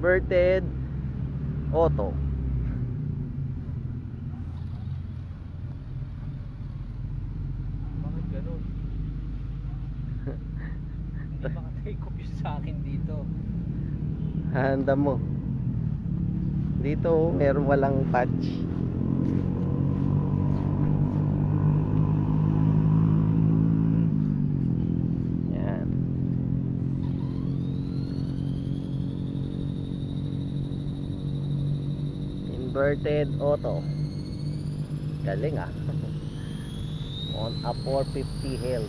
Inverted auto. Bakit ganun? Hindi maka-take off yung sa akin dito. Handa mo. Dito meron walang patch. Yan. Inverted auto. Galing ah. On a 450 Hell.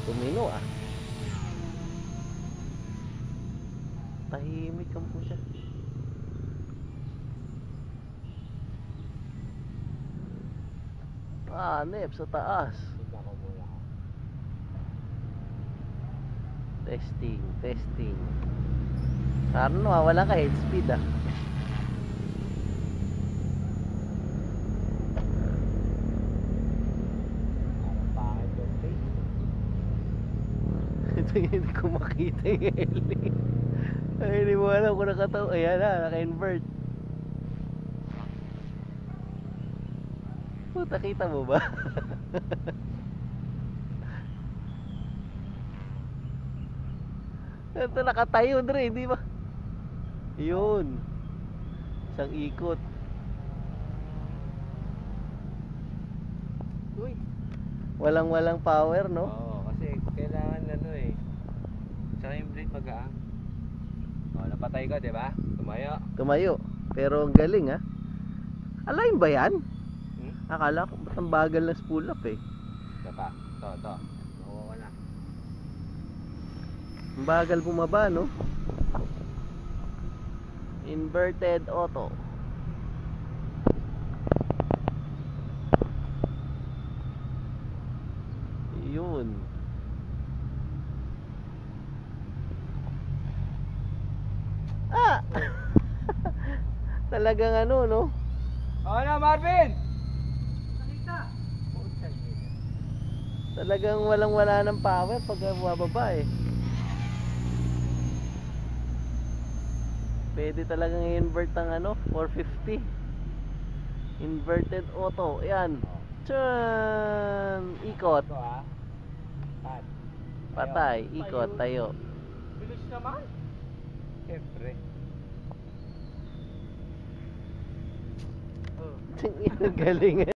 Tumino ah. Tahimik ang po siya. Nep sa taas. Tignan ko muna. Testing. Parang wala ka head speed ah. Parang pangit yung face. Ito hindi ko makita yung heli. Ay, hindi mo alam kung nakataw. Ayan na, naka-invert. Puta, kita mo ba? Ito nakatayo dre, di ba? Yun. Isang ikot. Uy. Walang power, no? Oo, kasi kailangan ano eh. Tsaka yung brake magaang. Oh, napatay ka, di ba? Tumayo. Tumayo. Pero ang galing, ha? Align ba yan? Akala ko, ba't ang bagal ng spool up eh? Dapa. To. Makuha ko na. Ang bagal bumaba, no? Inverted auto. Yun. Talagang ano, no? Oo na, Marvin! Talagang wala ng power pag bumababa eh. Pwede talagang i-invert ang ano, 450. Inverted auto. Ayan. Tsan! Ikot. Ito ah. Patay. Ikot. Tayo. Bilis naman. Siyempre. Galing.